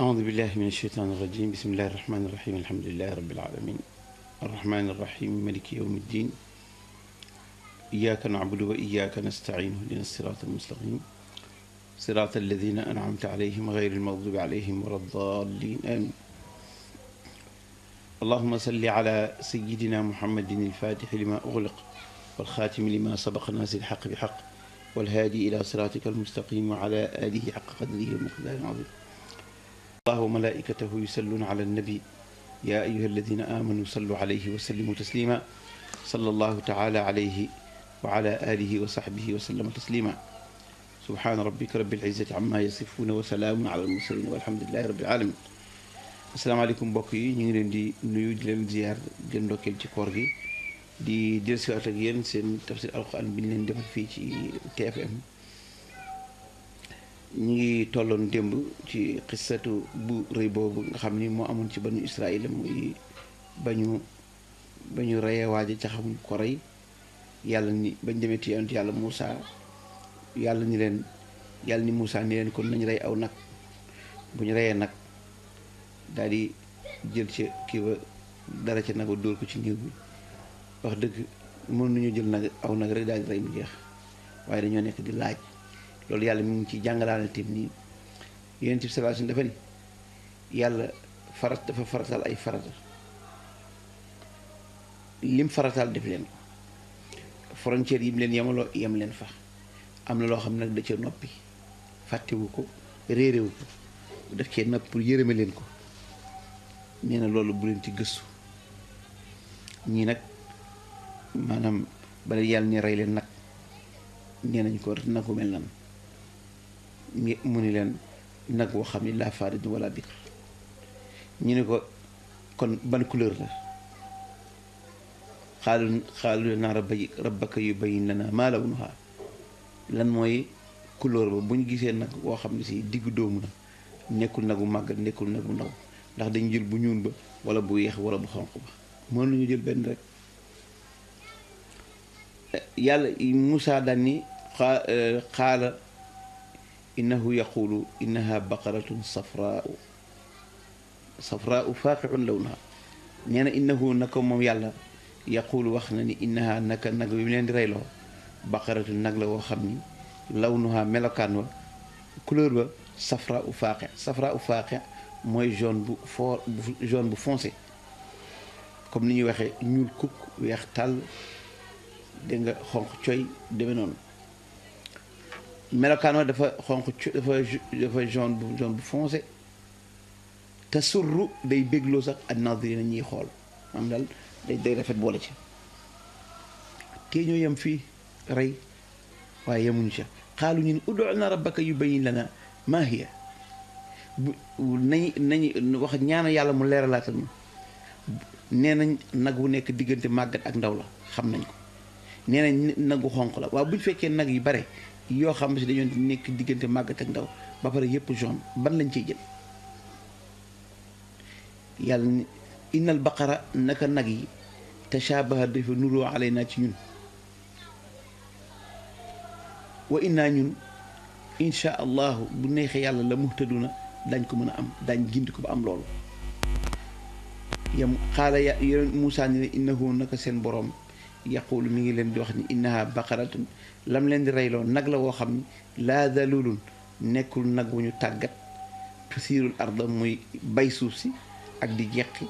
أعوذ بالله من الشيطان الرجيم بسم الله الرحمن الرحيم الحمد لله رب العالمين الرحمن الرحيم مالك يوم الدين إياك نعبد وإياك نستعين اهدنا الصراط المستقيم صراط الذين أنعمت عليهم غير المغضوب عليهم ولا الضالين آمين اللهم صل على سيدنا محمد الفاتح لما أغلق والخاتم لما سبق ناصر الحق بحق والهادي إلى صراطك المستقيم وعلى آله حق قدره ومقداره العظيم الله وملائكته يصلون على النبي يا أيها الذين آمنوا صلوا عليه وسلموا تسليما صلى الله تعالى عليه وعلى آله وصحبه وسلم تسليما سبحان ربك رب العزة عما يصفون وسلام على المرسلين والحمد لله رب العالمين asalaamaaleykum mbokk yi ñu ngi leen di nuyu di leen ziar di leen ndokkeel ci koor gi di dellusiwaat ak yéen seen tafsir alquran bi ñu leen defal fii ci TFM ñu ngi tolloon démb ci xissatu bu rëy boobu nga xam ni moo amoon ci banu Israël muy ba ñu reyee waaja ca xamuñ ko rey yàlla ni bañ demee ci yonent yàlla Moussa yàlla ni Moussa ni leen kon nañ rey aw nag bu ñu reyee nag daal di jël ca kii ba dara ca nag ba dóor ko ci néew bi wax dëgg mën nañu jël nag aw nag rek daal di rey mu jeex waaye dañoo nekk di laaj loolu yàlla mi ngi ci jàngalaale tim nii yonent bi sallallahu alayhi wasallam dafa ni yàlla dafa faratal ay farata lim farataal def leen ko frontière yi mu leen yemaloo yem leen fa am na loo xam nag da ca noppi fàttewu ko réeréwu ko daf cee nopp pour yërëme leen ko nee na loolu bu leen ci gëstu ñii nag maanaam bala yàlla ne rey leen nag nee nañ ko nag ku mel nan mu ni leen nag woo xam ni laa farid wala bikr ñu ne ko kon ban couleur la xaalu naa rabbaka yubayyin lana maa lawnuha lan mooy couleur ba bu ñu gisee nag woo xam ne si diggu doomu na nekkul nagu màggat nekkul nagu ndaw ndax dañu jël bu ñuul ba wala bu yeex wala bu xonq ba mën nañu jël benn rek yàlla Moussa daan ni qaala innahu yaqulu innaha baqaratun safraau faaqiun lawnuha nee na innahu naka moom yàlla yaqulu wax na ni innaha naka nag bi mu leen di reyloo baqaratun nag la woo xam ni lawnuha melokaan wa couleur ba safraau faaqi mooy jaune bu foncé comme ni ñuy waxee ñuul kukk weex tàll dégg nga xonq coy demee noonu melokaan wa dafa dafa jaune bu foncé te surru day bégloo sax an-naaziriina ñuy xool am daal day rafet boole ci te ñoo yem fii rey waaye yemuñu ca xaalu ñu ne ud'u lanaa rabbaka yubayyin lanaa maa hiya nañu wax ñaana yàlla mu leeralaatal ñu nee nañ nag wu nekk diggante màggat ak ndaw la xam nañ ko nee nañ nagu xonq la waaw bu ñu fekkee nag yu bare yoo xam si dañoo nekk diggante màggat ak ndaw ba pare yépp jaune ban lañ ciy jël yàlla ni innal baqara naka nag yi tashabaha dafa nuroo alaynaa ci ñun wa innaa ñun insha allahu bu neexee yàlla la muhtaduna dañ ko mën a am dañ gindi ko ba am loolu yam xaala yoneen Moussa ni ne innahu naka seen boroom yaqulu mi ngi leen di wax ni innaha baqaratun lam leen di reyloo nag la woo xam ni laa dalulun nekkul nag wu ñu tàggat tusiirul arda muy bay suuf si ak di jeqi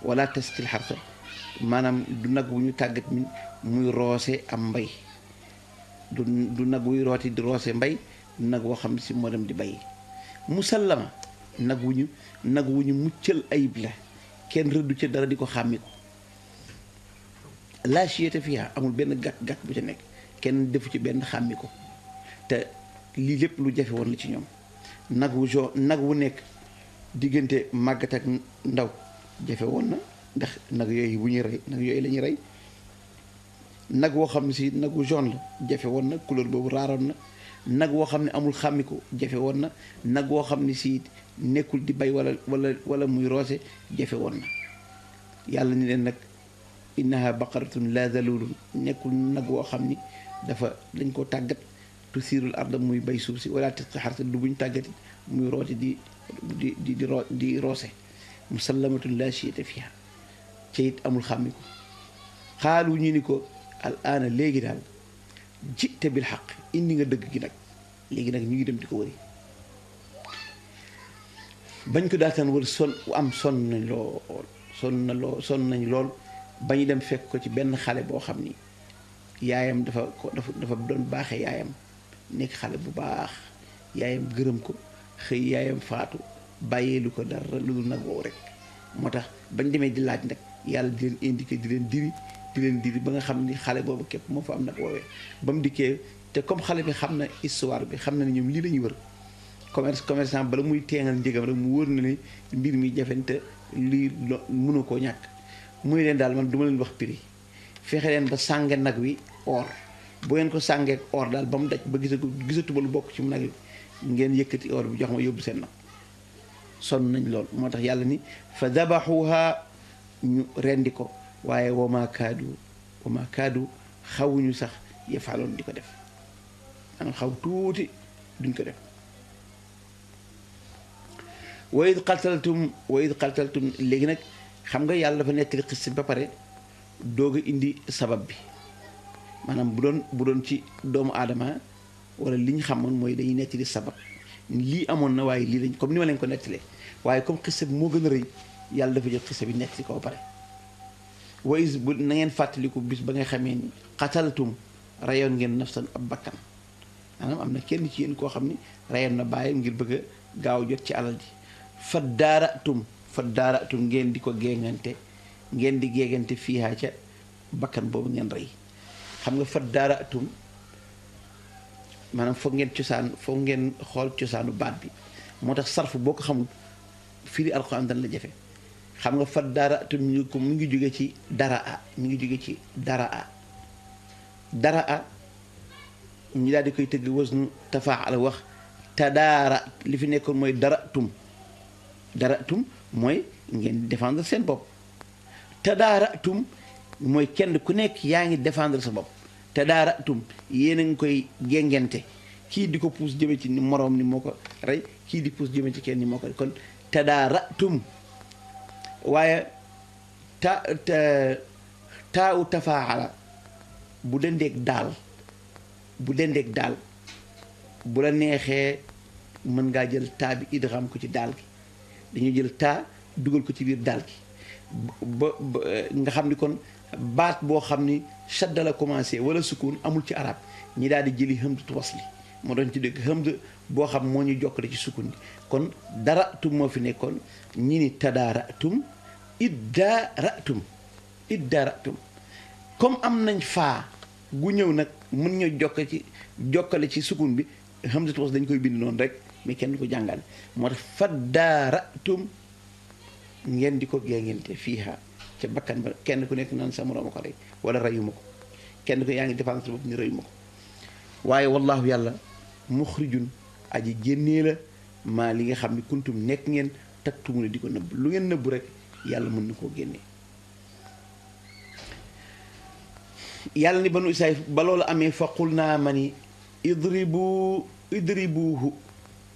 wala tasqil xarsa maanaam du nag wu ñu tàggat mi muy roose am mbay du nag wuy rooti di roose mbay du nag woo xam ne si moo dem di bay musallama nag wu ñu muccal ayib la kenn rëddu ca dara di ko xàmmi ko laa shiyata fiha amul benn gàtt bu ca nekk kenn defu ci benn xàmmi ko te lii lépp lu jafe woon la ci ñoom nag wu nekk diggante màggat ak ndaw jafe woon na ndax nag yooyu bu ñuy rey nag yooyu la ñuy rey nag woo xam ne si nagu jaune la jafe woon na couleur boobu raaroon na nag woo xam ne amul xàmmi ko jafe woon na nag woo xam ne si nekkul di bay wala muy roose jafe woon na yàlla ni leen nag innaha baqaratun la dalulun nekkul nag woo xam ni dañ koo tàggat tusiirul arda muy bay suuf si wala tasqi xarsa du buñ tàggati muy rooti di di roose musallamatun la shiyata fiha ca it amul xàmmi ko xaalu ñu ni ko al aana léegi daal jite bil xaq indi nga dëgg gi nag léegi nag ñu ngi dem di ko wëri bañ ko daataan wër sonn nañ lool ba ñu dem fekk ko ci benn xale boo xam ni yaayam dafa doon baaxee yaayam nekk xale bu baax yaayam gërëm ko xëy yaayam faatu bàyyeelu ko dara lu dul nag woowu rek moo tax bañ demee di laaj nag yàlla di leen indiqué di leen diri ba nga xam ni xale boobu képp moo fa am nag woowee ba mu dikkee te comme xale bi xam na histoire bi xam na ne ñoom lii la ñuy wër commerçant bala muy teengal njëgam rek mu wóor na ne mbir mi jafente lii mënu koo ñàkk muy leen daal man du ma leen wax prix fexe leen ba sànge nag wi or bu ngeen ko sàngeek or daal ba mu daj ba gisatu ba lu bokk ci mu nag wi ngeen yëkkati or bi jox ma yóbbu seen nag sonn nañ lool moo tax yàlla ni fa dabaxuha ñu rendi ko waaye wama kaadu xawuñu sax yafaloon di ko def maanaam xaw tuuti duñ ko def wa id qataltum léegi nag xam nga yàlla dafa nettali xis ba pare doog a indi sabab bi maanaam bu doon ci doomu aadama wala li ñu xamoon mooy dañuy nettali sabab lii amoon na waaye lii lañ comme ni ma leen ko nettalee waaye comme xis bi moo gën a rëy yàlla dafa jël xis bi nettali ko ba pare wa is bu na ngeen fàttaliku bis ba nga xamee ni qataltum rayoon ngeen nafsan ab bakkan maanaam am na kenn ci yéen koo xam ni rayoon na bàyyam ngir bëgg a gaaw jot ci alal ji fa daaratum ngeen di ko géegante fiihaa ca bakkan boobu ngeen rey xam nga fa daaratum maanaam foog ngeen xool cosaanu baat bi moo tax sarf boo ko xamul firi alxuraan dana la jafe xam nga fa daaratum mu ngi jóge ci daraa ñu daal di koy tëgg wasnu tafaala wax tadaara li fi nekkoon mooy daratum mooy ngeen défendre seen bopp tadaaratum mooy kenn ku nekk yaa ngi défendre sa bopp tadaaratum yéen a ngi koy géngente kii di ko puus jëme ci ni moroom ni moo ko rey kii di puus jëme ci kenn ni moo ko rey kon tadaaratum waaye taawu tafaala bu dendeeg daal bu la neexee mën ngaa jël taa bi idgham ko ci daal gi dañuy jël taa dugal ko ci biir daal gi ba nga xam ni kon baat boo xam ni shadda la commencé wala sukun amul ci arab ñi daal di jëli hamzatu wasli moo doon ci dëgg hamza boo xam moo ñu jokkale ci sukun gi kon daratum moo fi nekkoon ñi ni tadaaratum iddaaratum comme am nañ faa gu ñëw nag mën ñoo jokkale ci sukun bi hamzatu wasli dañ koy bind noonu rek mais kenn du ko jàngale moo tax faddaaratum ngeen di ko géngente fiiha ca bakkan ba kenn ku nekk naan sa moroom a ko rey wala reyuma ko kenn ko yaa ngi défendre sa bopp ni reyuma ko waaye wallaahu yàlla muxrijun aji génnee la maa li nga xam ne kuntum nekk ngeen taktumu ne di ko nëbb lu ngeen nëbb rek yàlla mën na koo génnee yàlla ni banu Israayil ba loolu amee fa qul naa ma ni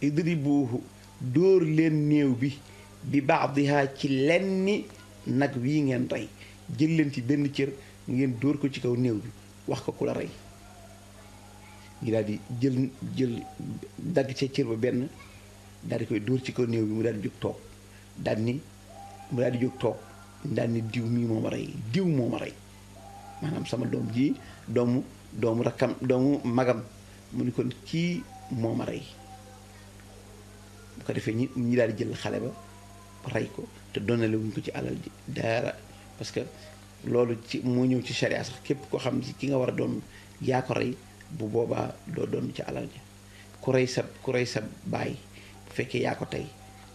idribuuhu dóor leen néew bi baadiha ci lenni nag wii ngeen rey jël leen ci benn cër ngeen dóor ko ci kaw néew bi wax ko ku la rey ngi daal di jël dagg ca cër ba benn daal di koy dóor ci kaw néew bi mu daal di jóg toog daal ni diw mii moo ma rey maanaam sama doom ji doomu rakkam doomu magam mu ni kon kii moo ma rey bu ko defee ñi daal di jël xale ba rey ko te donnale wuñ ko ci alal ji dara parce que loolu ci moo ñëw ci charia sax képp koo xam ne ki nga war a doon yaa ko rey bu boobaa doo doon ci alal ji ku rey sa baay bu fekkee yaa ko tey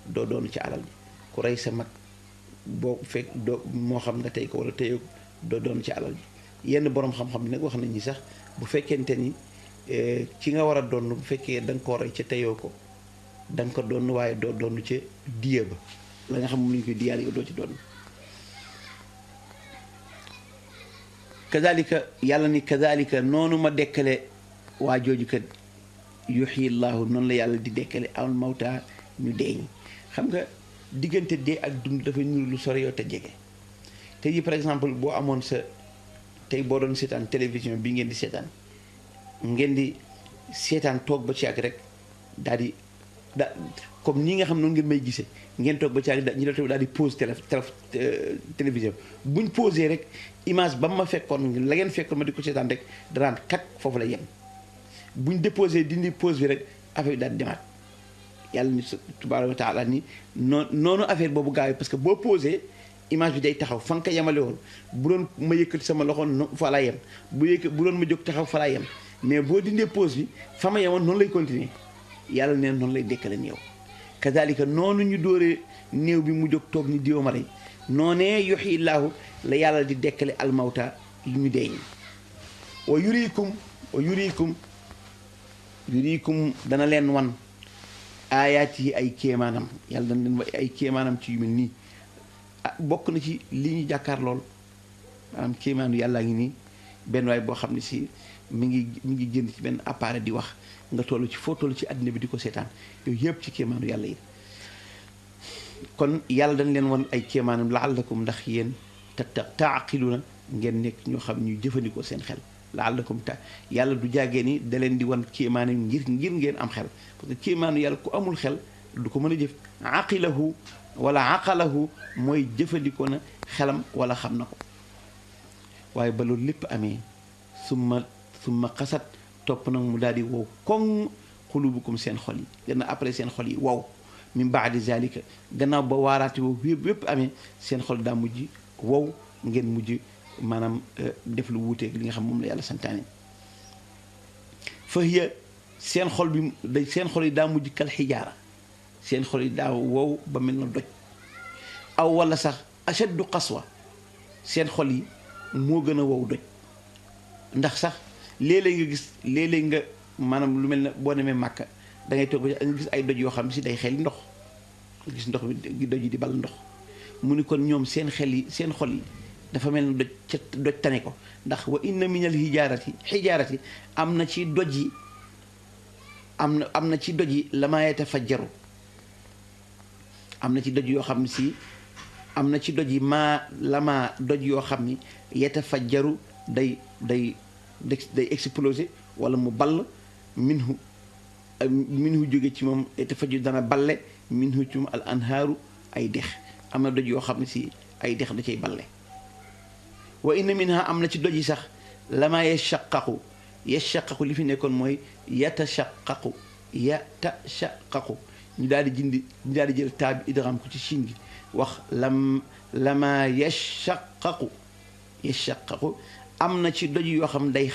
doo doon ci alal ji ku rey sa mag boo fekk doo moo xam nga tey ko wala teyoo doo doon ci alal ji yenn boroom xam-xam bi nag wax nañ ni sax bu fekkente ni ci nga war a doon bu fekkee da nga koo rey ca teyoo ko da nga ko doon waaye doo doon ca diya ba la nga xam moom la ñu koy diyaale yow doo ci doon kadalika yàlla ni kadalika noonu ma dekkale waa jooju kat yuxyi llaahu noonu la yàlla di dekkale al mawta ñu deeñ xam nga diggante dee ak dund dafay nuru lu sore yoo te jege tey jii par exemple boo amoon sa tey boo doon seetaan télévision bi ngeen di seetaan toog ba ci ak rek daal di comme nii nga xam noonu ngeen may gisee ngeen toog ba ci ak ñu daal di pause télévision buñ posé rek image ba ma fekkoon la ngeen fekkoon ma di ko seetaan rek danaan kat foofu la yem buñ déposé dindi pause bi rek affaire bi daal di demaat yàlla ni tabaaraka wa taala ni noonu affaire boobu gaaw parce que boo posé image bi day taxaw fa nga ko yemale woon bu doon ma yëkkati sama loxo fa laa yem bu doon ma jóg taxaw fa laa yem mais boo dindee pause bi fa ma yemoon noonu lay continuer yàlla neen noonu lay dekkale néew kazalika noonu ñu dóoree néew bi mu jóg toog ni diwa ma rey noonee yuhyi llaahu la yàlla di dekkale almawta yu ñu dee ñi wa yuriikum dana leen wan aayaat yi ay kéemaanam yàlla dana leen ay kéemaanam ci yu mel nii bokk na ci li ñu jàkkaar lool maanaam kéemaanu yàllaa ngi nii benn waay boo xam ne si mi ngi génn ci benn appareil di wax nga toll ci foo toll ci àddina bi di ko seetaan yooyu yëpp ci kéemaanu yàlla yi kon yàlla dañ leen wan ay kéemaanam laallakum ndax yéen taaqiluna ngeen nekk ñoo xam ñuy jëfandikoo seen xel laallakum yàlla du jàggee ni da leen di wan kéemaanam ngir ngeen am xel parce que kéemaanu yàlla ku amul xel du ko mën a jëf aqilahu wala aqalahu mooy jëfandikoo na xelam wala xam na ko waaye ba loolu lépp amee summa xasat topp nag mu daal di wow koŋ xulubukum seen xol yi gannaaw après seen xol yi wow min baadi zalika gannaaw ba waaraate wow yépp amee seen xol daa mujj wow ngeen mujj maanaam def lu wuuteeg li nga xam moom la yàlla santaane fa hiya seen xol yi daa mujj kal xijaara seen xol yi daa wow ba mel na doj aw wala sax ashaddu qaswa seen xol yi moo gën a wow doj ndax sax léeg-léeg nga maanaam lu mel ne boo demee Màkka da ngay toog ba nga gis ay doj yoo xam ne si day xel ndox nga gis ndox bi doj yi di bal ndox mu ni kon ñoom seen xol yi dafa mel ne doj tane ko ndax wa inna minal xijaarati am na ci doj yi am na ci doj yi lama yatafajjaru am na ci doj yoo xam ne si am na ci doj yi doj yoo xam ni yatafajjaru day exploser wala mu ball minhu jóge ci moom yatafajjaru dana balle minhu ci moom al anhaaru ay dex am na doj yoo xam ne si ay dex da cay balle wa inna minha am na ci doj yi sax lama yashaqaqu li fi nekkoon mooy yatashaqaqu ñu daal di jël taab idgham ko ci siin gi wax lama yashaqaqu am na ci doj yoo xam day